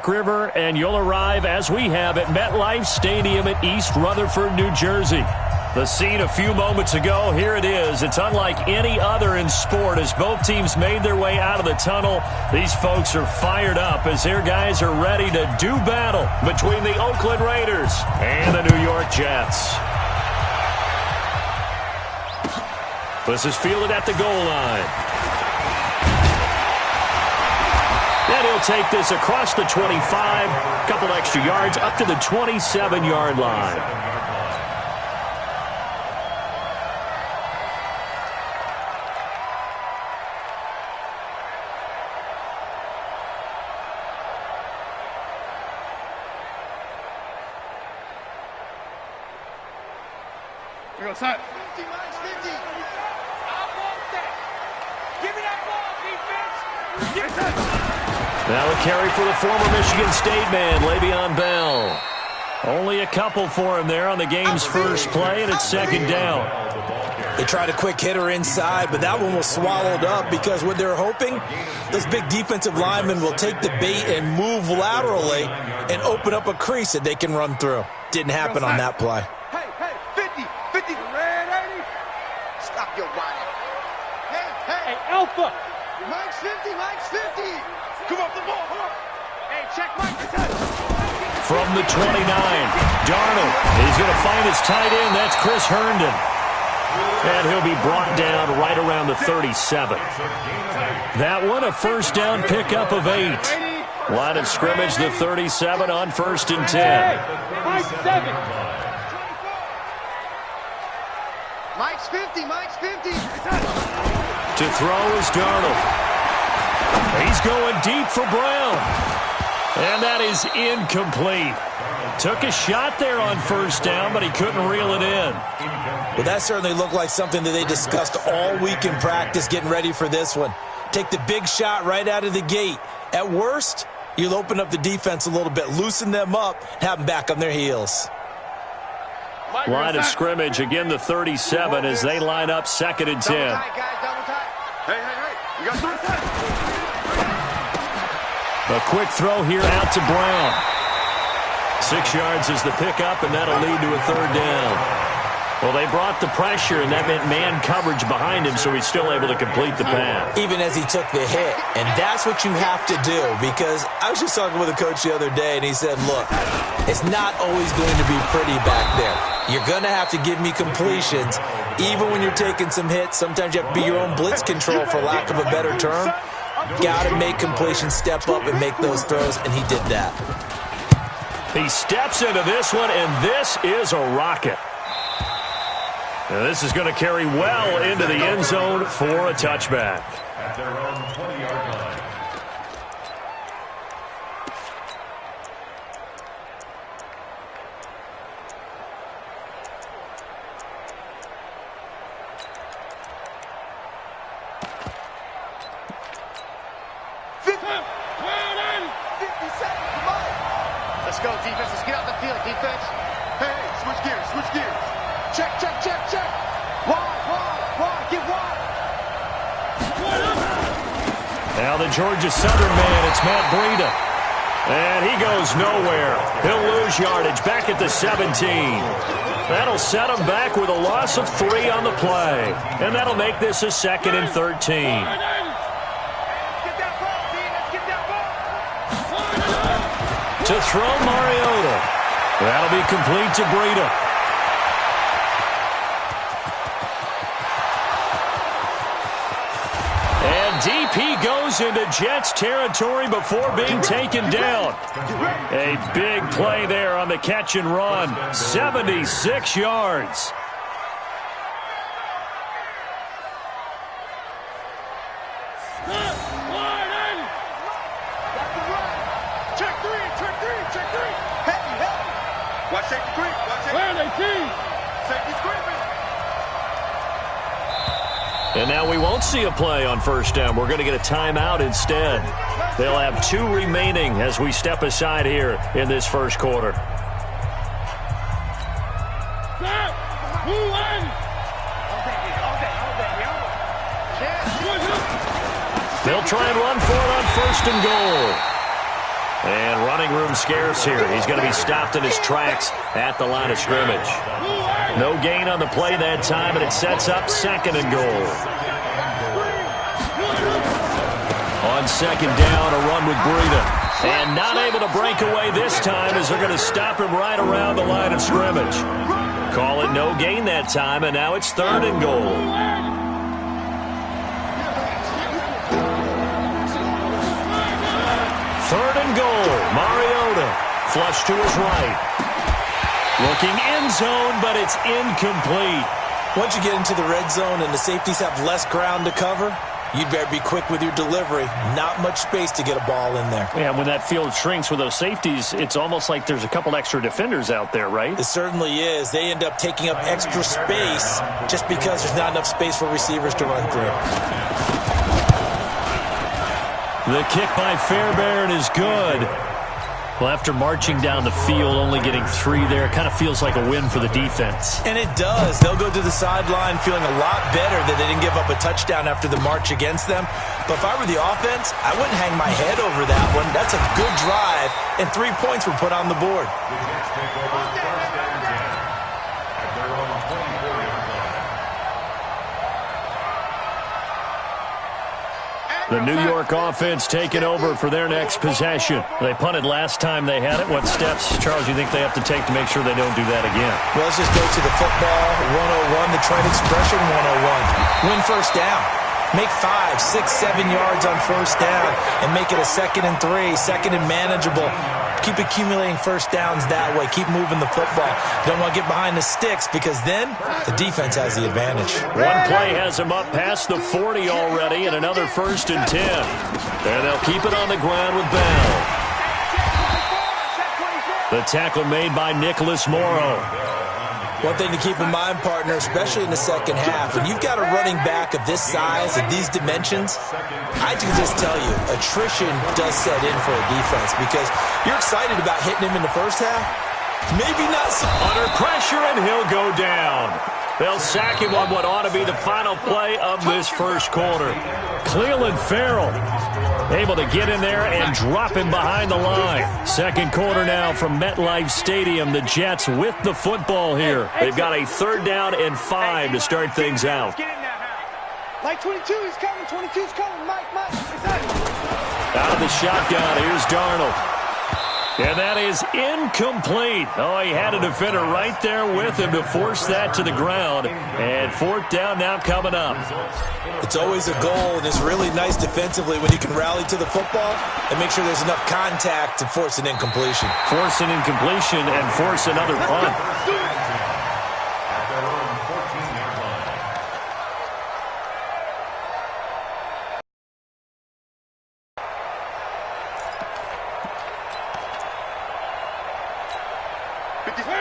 Duck River, and you'll arrive, as we have, at MetLife Stadium at East Rutherford, New Jersey. The scene a few moments ago, here it is. It's unlike any other in sport as both teams made their way out of the tunnel. These folks are fired up as their guys are ready to do battle between the Oakland Raiders and the New York Jets. This is fielded at the goal line. And he'll take this across the 25, a couple extra yards up to the 27-yard line. Here goes Hut. 50, minus 50. I want that. Give me that ball, defense. Yes, Hut. Now a carry for the former Michigan State man, Le'Veon Bell. Only a couple for him there on the game's first play, and it's second down. They tried a quick hitter inside, but that one was swallowed up because what they're hoping, those big defensive linemen will take the bait and move laterally and open up a crease that they can run through. Didn't happen on that play. Hey, 50, 50, red 80. Stop your whining. Hey, Alpha. Mike's 50, Mike's 50. Come off the ball, Hey, check Mike. From the 29, Darnold. He's going to find his tight end. That's Chris Herndon. And he'll be brought down right around the 37. That one, a first down pickup of 8. Line of scrimmage, the 37 on 1st and 10. Mike's 7. Mike's 50, Mike's 50. To throw is Darnold. He's going deep for Brown. And that is incomplete. Took a shot there on first down, but he couldn't reel it in. Well, that certainly looked like something that they discussed all week in practice getting ready for this one. Take the big shot right out of the gate. At worst, you'll open up the defense a little bit, loosen them up, and have them back on their heels. Line of scrimmage, again the 37 as they line up 2nd and 10. Double tight, guys, double tight. Hey. You got double tight. A quick throw here out to Brown. 6 yards is the pickup, and that'll lead to a 3rd down. Well, they brought the pressure, and that meant man coverage behind him, so he's still able to complete the pass. Even as he took the hit. And that's what you have to do, because I was just talking with a coach the other day, and he said, look, it's not always going to be pretty back there. You're going to have to give me completions. Even when you're taking some hits, sometimes you have to be your own blitz control, for lack of a better term. Got to make completions, step up and make those throws, and he did that. He steps into this one, and this is a rocket. Now this is going to carry well into the end zone for a touchback. At their own 20-yard line. Let's go, defense. Let's get out the field, defense. Hey, switch gears. Check. Wide. Get wide. Now the Georgia Southern man, it's Matt Breida. And he goes nowhere. He'll lose yardage back at the 17. That'll set him back with a loss of 3 on the play. And that'll make this a 2nd and 13. To throw Mariota. That'll be complete to Breida. And deep he goes into Jets territory before being taken down. A big play there on the catch and run. 76 yards. And now we won't see a play on first down. We're going to get a timeout instead. They'll have 2 remaining as we step aside here in this first quarter. They'll try and run for it on 1st and goal. And running room scarce here. He's going to be stopped in his tracks at the line of scrimmage. No gain on the play that time, and it sets up 2nd and goal. On 2nd down, a run with Breida. And not able to break away this time as they're going to stop him right around the line of scrimmage. Call it no gain that time, and now it's 3rd and goal. 3rd and goal. Mariota. Flush to his right. Looking end zone, but it's incomplete. Once you get into the red zone and the safeties have less ground to cover, you'd better be quick with your delivery. Not much space to get a ball in there. Yeah, when that field shrinks with those safeties, it's almost like there's a couple extra defenders out there, right? It certainly is. They end up taking up extra space just because there's not enough space for receivers to run through. The kick by Fairbairn is good. Well, after marching down the field, only getting 3 there, it kind of feels like a win for the defense. And it does. They'll go to the sideline feeling a lot better that they didn't give up a touchdown after the march against them. But if I were the offense, I wouldn't hang my head over that one. That's a good drive, and 3 points were put on the board. The New York offense taking over for their next possession. They punted last time they had it. What steps, Charles, you think they have to take to make sure they don't do that again? Well, let's just go to the football 101, the trend expression 101. Win first down. Make 5, 6, 7 yards on first down and make it a 2nd and 3, 2nd and manageable. Keep accumulating first downs that way. Keep moving the football. You don't want to get behind the sticks because then the defense has the advantage. One play has him up past the 40 already and another 1st and 10. And they'll keep it on the ground with Bell. The tackle made by Nicholas Morrow. One thing to keep in mind, partner, especially in the second half, when you've got a running back of this size and these dimensions, I can just tell you, attrition does set in for a defense because you're excited about hitting him in the first half. Maybe not so. Under pressure, and he'll go down. They'll sack him on what ought to be the final play of this first quarter. Cleveland Farrell able to get in there and drop him behind the line. 2nd quarter now from MetLife Stadium. The Jets with the football here. They've got a 3rd down and 5 to start things out. Mike 22 is coming. 22's coming. Mike. Out of the shotgun, here's Darnold. And that is incomplete. Oh, he had a defender right there with him to force that to the ground. And 4th down now coming up. It's always a goal, and it's really nice defensively when you can rally to the football and make sure there's enough contact to force an incompletion. Force an incompletion and force another punt.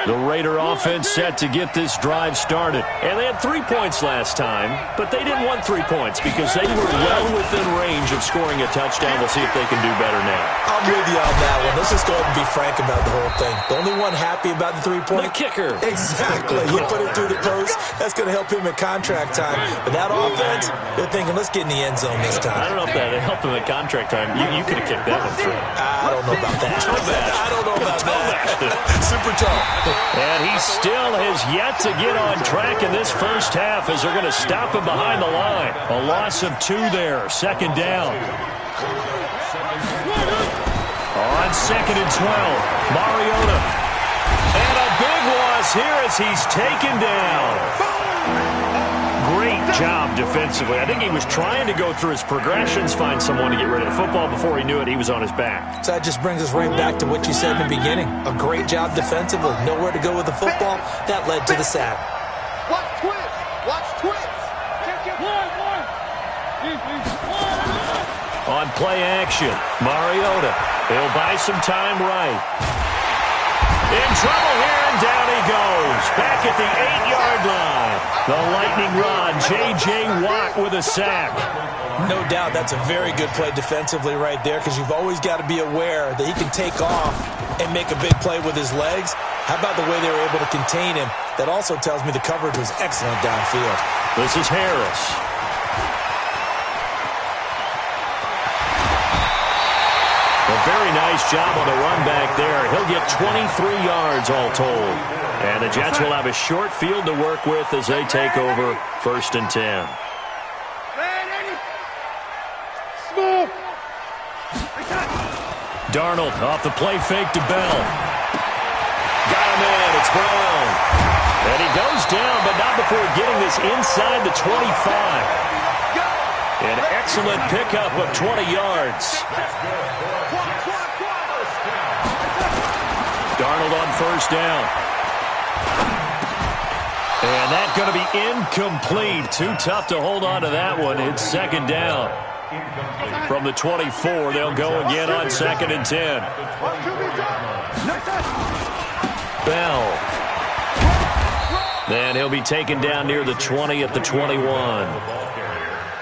The Raider offense set to get this drive started. And they had 3 points last time, but they didn't want 3 points because they were well within range of scoring a touchdown. We'll see if they can do better now. I'm with you on that one. Let's just go ahead and be frank about the whole thing. The only one happy about the 3-point? The kicker. Exactly. You put it through the post. That's going to help him at contract time. But that offense, they're thinking, let's get in the end zone this time. I don't know if that helped him at contract time. You could have kicked that one through. I don't know about that. I don't know about that. Super tough. And he still has yet to get on track in this first half as they're going to stop him behind the line. A loss of 2 there, 2nd down. On 2nd and 12, Mariota. And a big loss here as he's taken down. Great job defensively. I think he was trying to go through his progressions, find someone to get rid of the football. Before he knew it, he was on his back. So that just brings us right back to what you said in the beginning. A great job defensively. Nowhere to go with the football. That led to the sack. Watch twist. Watch twist. On play action, Mariota. He'll buy some time right. In trouble here, and down he goes. Back at the 8-yard line. The lightning rod, J.J. Watt with a sack. No doubt that's a very good play defensively right there because you've always got to be aware that he can take off and make a big play with his legs. How about the way they were able to contain him? That also tells me the coverage was excellent downfield. This is Harris. The Very nice job on the run back there. He'll get 23 yards all told. And the Jets will have a short field to work with as they take over 1st and 10. Darnold off the play fake to Bell. Got him in. It's Brown. And he goes down, but not before getting this inside the 25. An excellent pickup of 20 yards. Darnold on 1st down. And that's going to be incomplete. Too tough to hold on to that one. It's 2nd down. From the 24, they'll go again on 2nd and 10. Bell. Then he'll be taken down near the 20 at the 21.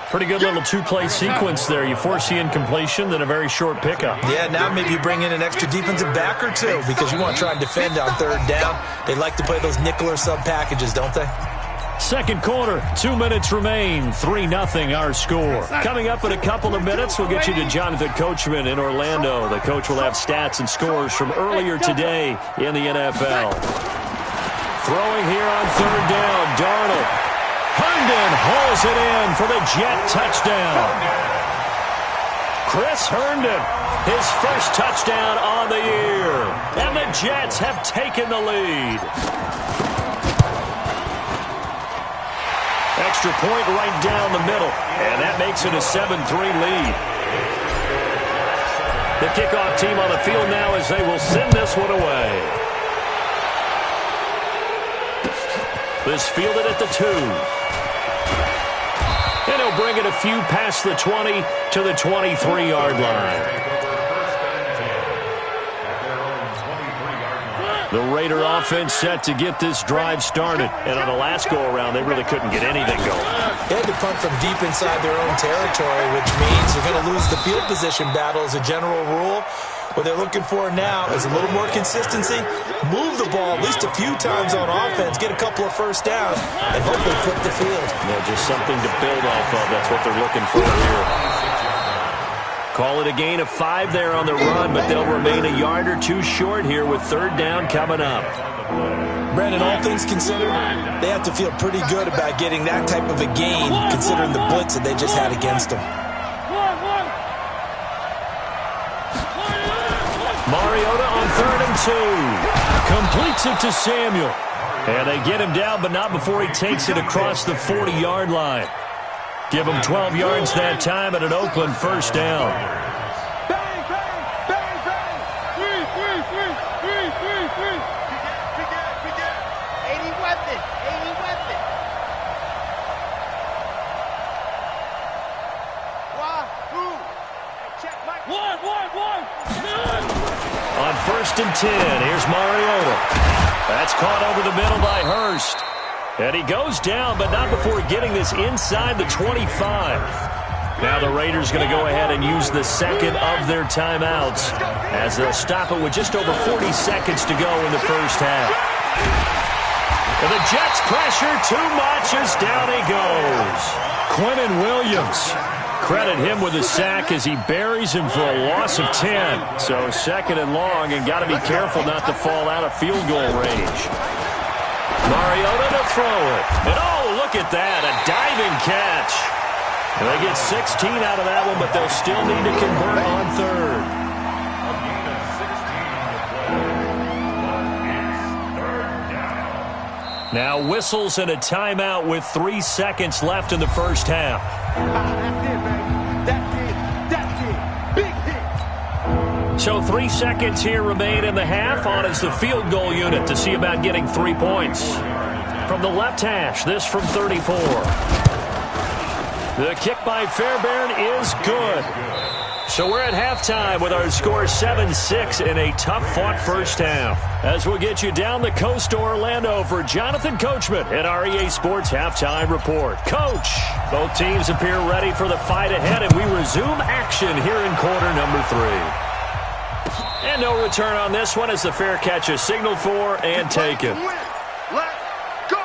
Pretty good little two-play sequence there. You force the incompletion, then a very short pickup. Yeah, now maybe you bring in an extra defensive back or two because you want to try and defend on 3rd down. They like to play those nickel or sub packages, don't they? 2nd quarter, 2 minutes remain, 3-0 our score. Coming up in a couple of minutes, we'll get you to Jonathan Coachman in Orlando. The coach will have stats and scores from earlier today in the NFL. Throwing here on 3rd down, Darnold. Herndon hauls it in for the Jet touchdown. Chris Herndon, his first touchdown on the year. And the Jets have taken the lead. Extra point right down the middle. And that makes it a 7-3 lead. The kickoff team on the field now as they will send this one away. This fielded at the 2. And he'll bring it a few past the 20 to the 23-yard line. The Raider offense set to get this drive started. And on the last go-around, they really couldn't get anything going. They had to punt from deep inside their own territory, which means you're going to lose the field position battle as a general rule. What they're looking for now is a little more consistency, move the ball at least a few times on offense, get a couple of first downs, and hopefully flip the field. Yeah, just something to build off of. That's what they're looking for here. Call it a gain of 5 there on the run, but they'll remain a yard or two short here with 3rd down coming up. Brandon, all things considered, they have to feel pretty good about getting that type of a gain, considering the blitz that they just had against them. Mariota on 3rd and 2. Completes it to Samuel. And they get him down, but not before he takes it across the 40-yard line. Give him 12 yards that time and an Oakland 1st down. Bang, bang, bang, bang. 80 weapon, 80 weapon. Wahoo. Check Mike. One. On 1st and 10, here's Mariota. That's caught over the middle by Hurst. And he goes down, but not before getting this inside the 25. Now the Raiders going to go ahead and use the second of their timeouts as they'll stop it with just over 40 seconds to go in the first half. And the Jets pressure too much as down he goes. Quinnen Williams. Credit him with a sack as he buries him for a loss of 10. So 2nd and long, and got to be careful not to fall out of field goal range. Mariota to throw it. And oh, look at that, a diving catch. And they get 16 out of that one, but they'll still need to convert on 3rd. Now whistles and a timeout with 3 seconds left in the first half. That's it. Big hit. So 3 seconds here remain in the half. On is the field goal unit to see about getting 3 points. From the left hash, this from 34. The kick by Fairbairn is good. So we're at halftime with our score 7-6 in a tough-fought first half. As we'll get you down the coast to Orlando for Jonathan Coachman at our EA Sports Halftime Report. Coach, both teams appear ready for the fight ahead, and we resume action here in quarter number 3. And no return on this one as the fair catch is signaled for and taken. Let's go.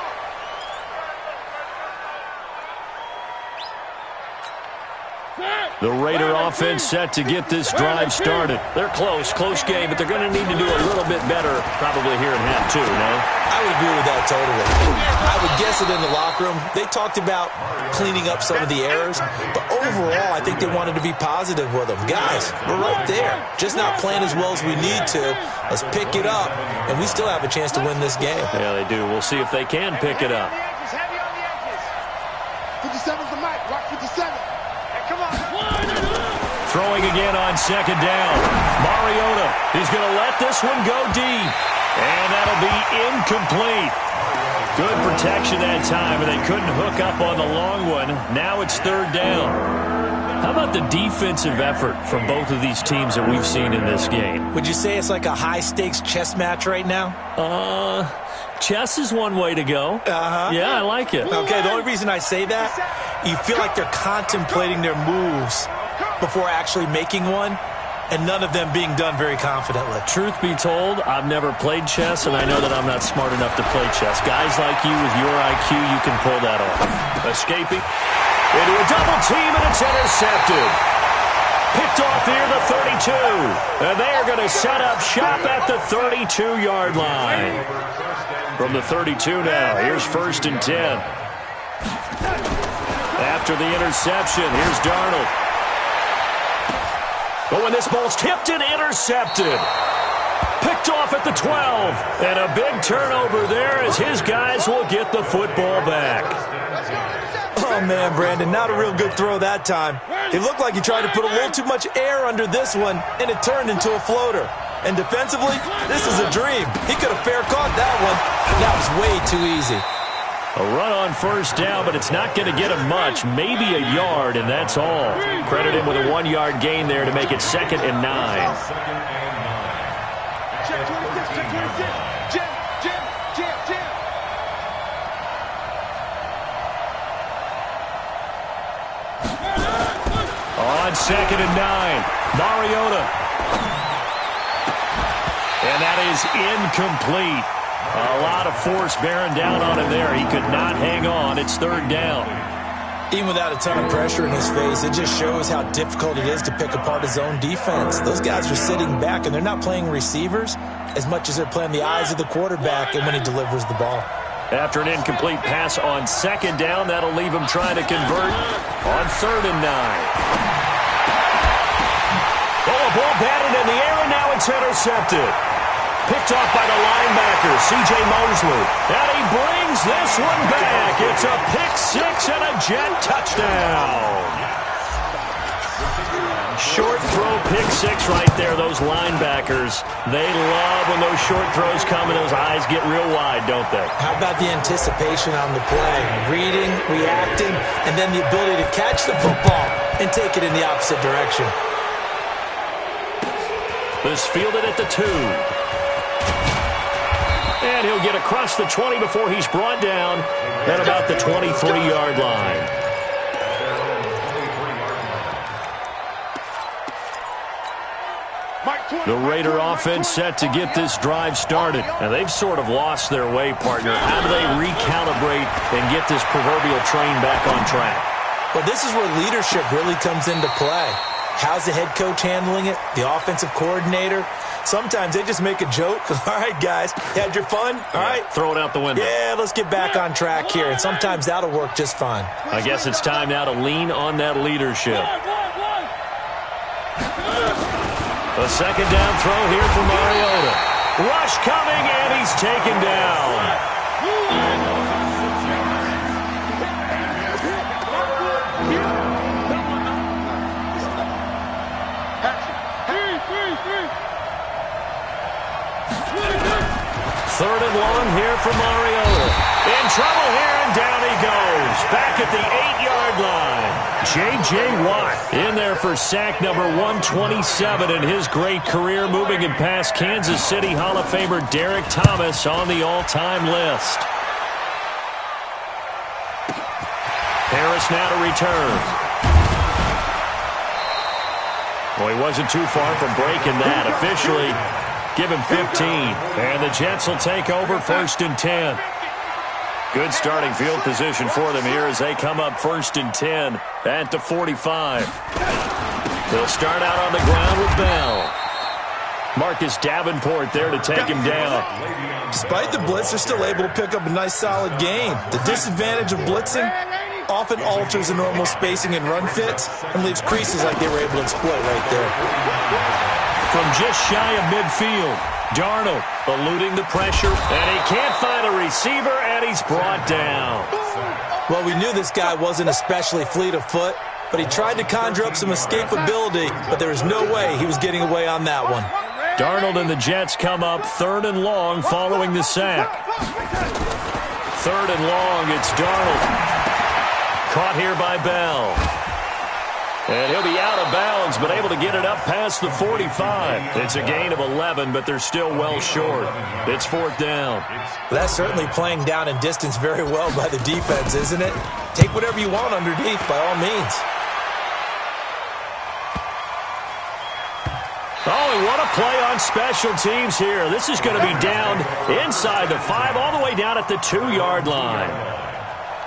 Set. The Raider offense set to get this drive started. They're close game, but they're going to need to do a little bit better probably here in half two, no? I would agree with that totally. I would guess it in the locker room. They talked about cleaning up some of the errors, but overall, I think they wanted to be positive with them. Guys, we're right there. Just not playing as well as we need to. Let's pick it up, and we still have a chance to win this game. Yeah, they do. We'll see if they can pick it up. 57's the mic. Watch 57. Hey, come on. Throwing again on second down. Mariota, he's going to let this one go deep. And that'll be incomplete. Good protection that time, and they couldn't hook up on the long one. Now it's third down. How about the defensive effort from both of these teams that we've seen in this game? Would you say it's like a high-stakes chess match right now? Chess is one way to go. Yeah, I like it. Okay, the only reason I say that, you feel like they're contemplating their moves before actually making one, and none of them being done very confidently. Truth be told, I've never played chess, and I know that I'm not smart enough to play chess. Guys like you with your IQ, you can pull that off. Escaping into a double team, and it's intercepted. Picked off near the 32. And they are going to set up shop at the 32-yard line. From the 32 now, here's 1st and 10. After the interception, here's Darnold. But when this ball's tipped and intercepted. Picked off at the 12. And a big turnover there as his guys will get the football back. Oh, man, Brandon, not a real good throw that time. It looked like he tried to put a little too much air under this one, and it turned into a floater. And defensively, this is a dream. He could have fair caught that one. That was way too easy. A run on 1st down, but it's not going to get him much. Maybe a yard, and that's all. Credit him with a 1-yard gain there to make it 2nd and 9. Check 26, check 26. Jim. On 2nd and 9, Mariota. And that is incomplete. A lot of force bearing down on him there. He could not hang on. It's 3rd down. Even without a ton of pressure in his face, it just shows how difficult it is to pick apart his own defense. Those guys are sitting back, and they're not playing receivers as much as they're playing the eyes of the quarterback and when he delivers the ball. After an incomplete pass on 2nd down, that'll leave him trying to convert on 3rd and 9. Oh, a ball batted in the air, and now it's intercepted. Picked off by the linebacker, C.J. Mosley. And he brings this one back. It's a pick-6 and a Jet touchdown. Short throw, pick-6 right there. Those linebackers, they love when those short throws come and those eyes get real wide, don't they? How about the anticipation on the play? Reading, reacting, and then the ability to catch the football and take it in the opposite direction. This fielded at the 2. And he'll get across the 20 before he's brought down at about the 23-yard line. The Raider offense set to get this drive started. Now, they've sort of lost their way, partner. How do they recalibrate and get this proverbial train back on track? Well, this is where leadership really comes into play. How's the head coach handling it? The offensive coordinator? Sometimes they just make a joke. All right, guys, had your fun? All right. Throw it out the window. Yeah, let's get back on track here. And sometimes that'll work just fine. I guess it's time now to lean on that leadership. A 2nd down throw here for Mariota. Rush coming, and he's taken down. Third and long here for Mariota. In trouble here, and down he goes. Back at the 8-yard line. J.J. Watt in there for sack number 127 in his great career, moving and past Kansas City Hall of Famer Derek Thomas on the all-time list. Harris now to return. Well, he wasn't too far from breaking that. Officially, give him 15. And the Jets will take over 1st and 10. Good starting field position for them here as they come up 1st and 10 at the 45. They'll start out on the ground with Bell. Marcus Davenport there to take him down. Despite the blitz, they're still able to pick up a nice solid gain. The disadvantage of blitzing often alters the normal spacing and run fits and leaves creases like they were able to exploit right there. From just shy of midfield, Darnold eluding the pressure, and he can't find a receiver, and he's brought down. Well, we knew this guy wasn't especially fleet of foot, but he tried to conjure up some escapability, but there was no way he was getting away on that one. Darnold and the Jets come up 3rd and long following the sack. 3rd and long, it's Darnold. Caught here by Bell. And he'll be out of bounds, but able to get it up past the 45. It's a gain of 11, but they're still well short. It's 4th down. That's certainly playing down in distance very well by the defense, isn't it? Take whatever you want underneath, by all means. Oh, and what a play on special teams here. This is going to be down inside the 5, all the way down at the 2-yard line.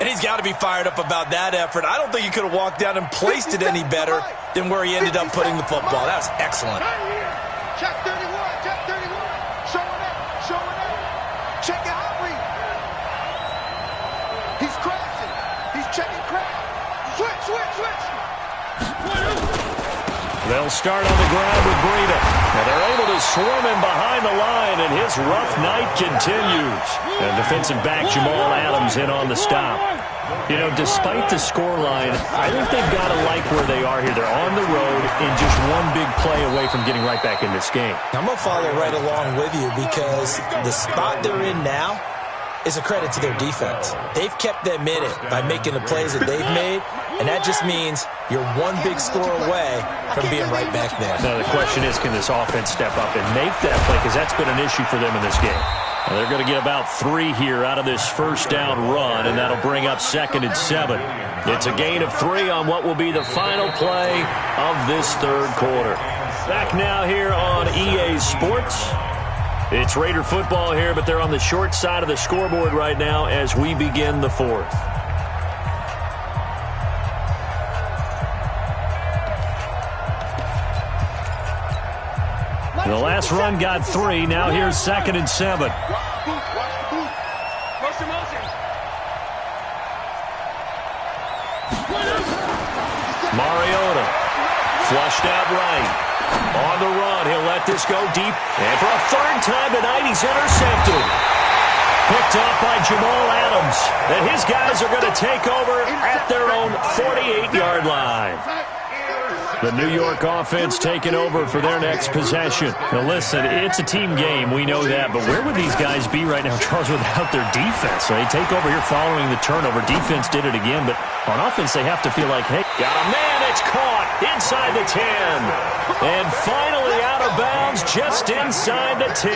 And he's got to be fired up about that effort. I don't think he could have walked down and placed it any better than where he ended up putting the football. That was excellent. Check 31, check 31. Showing up, showing up. Check it out, read. He's crashing. He's checking crash. Switch, switch, switch. They'll start on the ground with Breida. And they're able to swarm him behind the line, and his rough night continues. And defensive back Jamal Adams in on the stop. You know, despite the scoreline, I think they've got to like where they are here. They're on the road and just one big play away from getting right back in this game. I'm going to follow right along with you because the spot they're in now is a credit to their defense. They've kept them in it by making the plays that they've made, and that just means you're one big score away from being right back there. Now, the question is, can this offense step up and make that play? Because that's been an issue for them in this game. Well, they're going to get about 3 here out of this 1st down run, and that'll bring up 2nd and 7. It's a gain of 3 on what will be the final play of this 3rd quarter. Back now here on EA Sports. It's Raider football here, but they're on the short side of the scoreboard right now as we begin the 4th. The last run got 3. Now here's 2nd and 7. Mariota flushed out right. On the run, he'll let this go deep. And for a 3rd time tonight, he's intercepted. Picked off by Jamal Adams. And his guys are going to take over at their own 48-yard line. The New York offense taking over for their next possession. Now listen, it's a team game, we know that, but where would these guys be right now, Charles, without their defense? So they take over here following the turnover. Defense did it again, but on offense they have to feel like, hey, got a man, it's caught inside the 10. And finally out of bounds just inside the 10.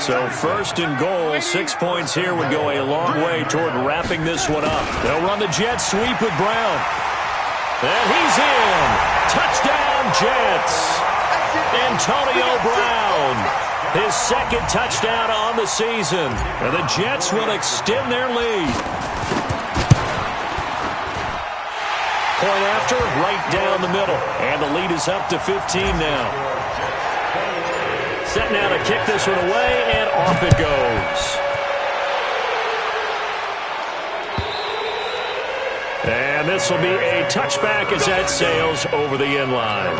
So 1st and goal, 6 points here would go a long way toward wrapping this one up. They'll run the jet sweep with Brown. And he's in. Touchdown, Jets. Antonio Brown. His 2nd touchdown on the season. And the Jets will extend their lead. Point after, right down the middle. And the lead is up to 15 now. Set now to kick this one away, and off it goes. And this will be a touchback as that sails over the end line.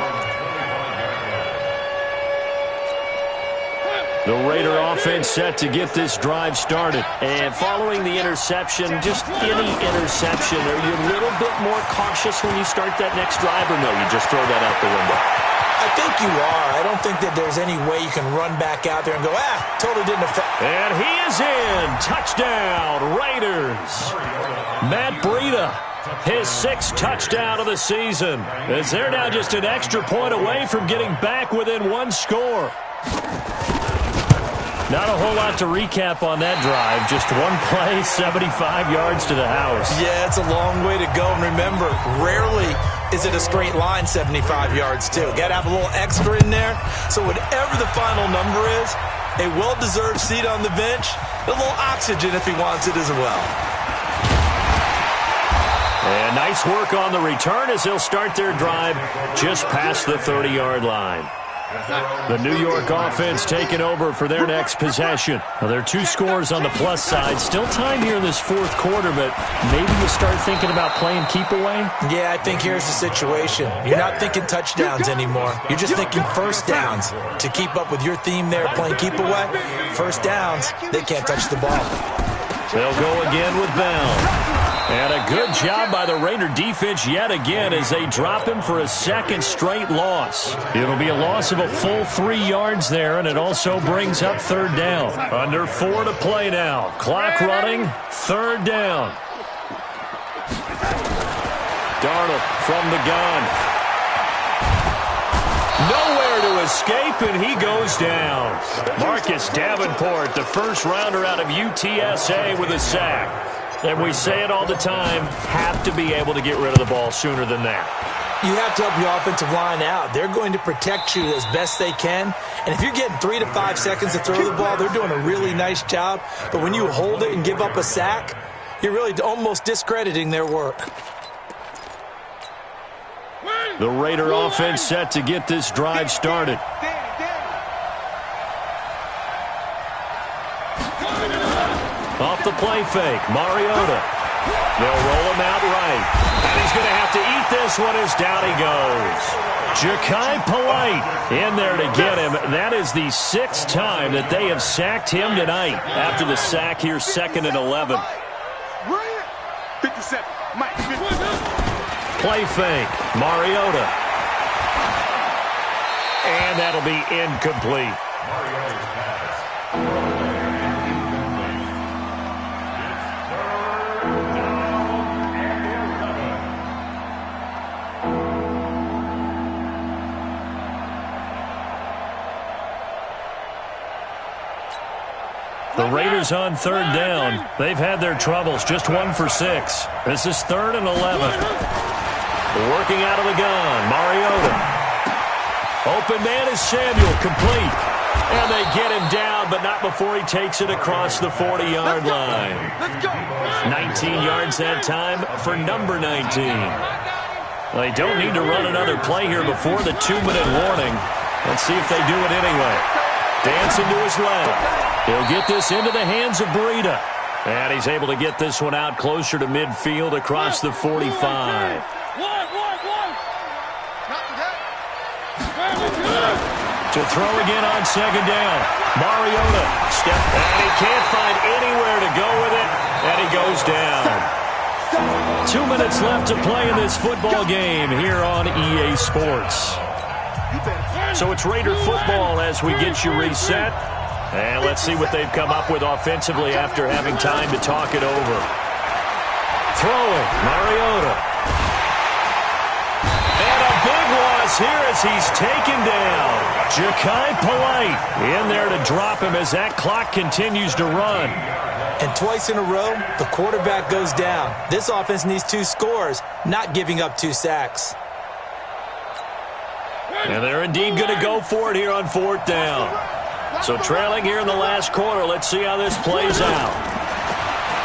The Raider offense set to get this drive started. And following the interception, just any interception, are you a little bit more cautious when you start that next drive, or no, you just throw that out the window? I think you are. I don't think that there's any way you can run back out there and go, totally didn't affect. And he is in. Touchdown, Raiders. Matt Breida. His 6th touchdown of the season, as they're now just an extra point away from getting back within 1 score. Not a whole lot to recap on that drive. Just one play, 75 yards to the house. Yeah, it's a long way to go. And remember, rarely is it a straight line 75 yards, too. Got to have a little extra in there. So whatever the final number is, a well-deserved seat on the bench, a little oxygen if he wants it as well. And nice work on the return as they'll start their drive just past the 30-yard line. The New York offense taking over for their next possession. Now, there are 2 scores on the plus side. Still time here in this fourth quarter, but maybe you start thinking about playing keep away? Yeah, I think here's the situation. You're not thinking touchdowns anymore. You're just thinking first downs. To keep up with your theme there, playing keep away, first downs, they can't touch the ball. They'll go again with Bell. And a good job by the Raider defense yet again as they drop him for a second straight loss. It'll be a loss of a full 3 yards there, and it also brings up third down. Under 4 to play now. Clock running, third down. Darnold from the gun. Nowhere to escape, and he goes down. Marcus Davenport, the first rounder out of UTSA with a sack. And we say it all the time, have to be able to get rid of the ball sooner than that. You have to help your offensive line out. They're going to protect you as best they can. And if you're getting 3 to 5 seconds to throw the ball, they're doing a really nice job. But when you hold it and give up a sack, you're really almost discrediting their work. The Raider offense set to get this drive started. Off the play fake, Mariota. They'll roll him out right. And he's going to have to eat this one as down he goes. Ja'Kai Polite in there to get him. That is the 6th time that they have sacked him tonight. After the sack here, 2nd and 11. 57, Mike. Play fake, Mariota. And that'll be incomplete. The Raiders on third down. They've had their troubles, just 1 for 6. This is 3rd and 11. Working out of the gun, Mariota. Open man is Samuel, complete. And they get him down, but not before he takes it across the 40-yard line. 19 yards that time for number 19. They don't need to run another play here before the 2-minute warning. Let's see if they do it anyway. Dancing to his left. He'll get this into the hands of Breida. And he's able to get this one out closer to midfield across the 45. To throw again on 2nd down. Mariota. Step. And he can't find anywhere to go with it. And he goes down. 2 minutes left to play in this football game here on EA Sports. So it's Raider football as we get you reset. And let's see what they've come up with offensively after having time to talk it over. Throwing, Mariota. And a big loss here as he's taken down. Ja'Kai Polite in there to drop him as that clock continues to run. And twice in a row, the quarterback goes down. This offense needs 2 scores, not giving up 2 sacks. And they're indeed going to go for it here on 4th down. So trailing here in the last quarter, let's see how this plays out.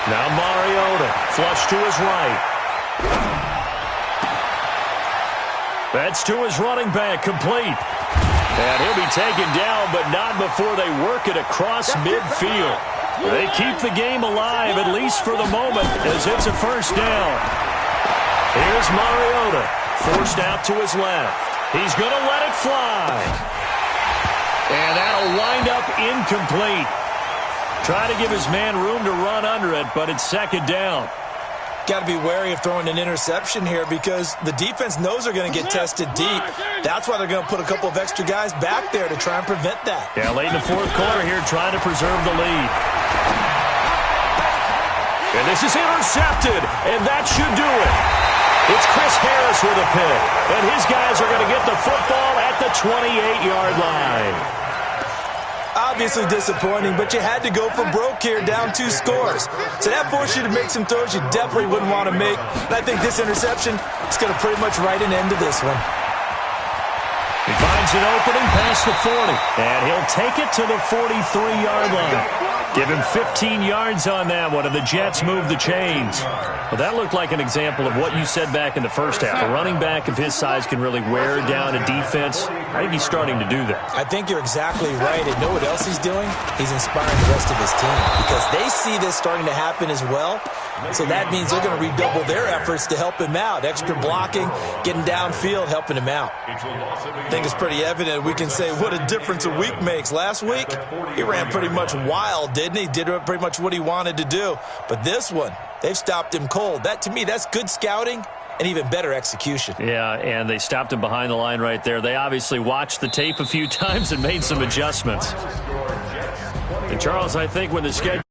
Now Mariota, flush to his right. That's to his running back, complete. And he'll be taken down, but not before they work it across midfield. They keep the game alive, at least for the moment, as it's a first down. Here's Mariota, forced out to his left. He's going to let it fly. And that'll wind up incomplete. Try to give his man room to run under it, but it's 2nd down. Got to be wary of throwing an interception here because the defense knows they're going to get tested deep. That's why they're going to put a couple of extra guys back there to try and prevent that. Yeah, late in the 4th quarter here, trying to preserve the lead. And this is intercepted, and that should do it. It's Chris Harris with a pick, and his guys are going to get the football at the 28-yard line. Obviously disappointing, but you had to go for broke here, down 2 scores. So that forced you to make some throws you definitely wouldn't want to make. And I think this interception is going to pretty much write an end to this one. He finds finds an opening past the 40. And he'll take it to the 43-yard line. Give him 15 yards on that one, and the Jets move the chains. Well, that looked like an example of what you said back in the first half. A running back of his size can really wear down a defense. I think he's starting to do that. I think you're exactly right. And know what else he's doing? He's inspiring the rest of his team because they see this starting to happen as well. So that means they're going to redouble their efforts to help him out. Extra blocking, getting downfield, helping him out. I think it's pretty evident. We can say what a difference a week makes. Last week, he ran pretty much wild, didn't he? Did pretty much what he wanted to do. But this one, they've stopped him cold. That, to me, that's good scouting and even better execution. Yeah, and they stopped him behind the line right there. They obviously watched the tape a few times and made some adjustments. And, Charles, I think when the schedule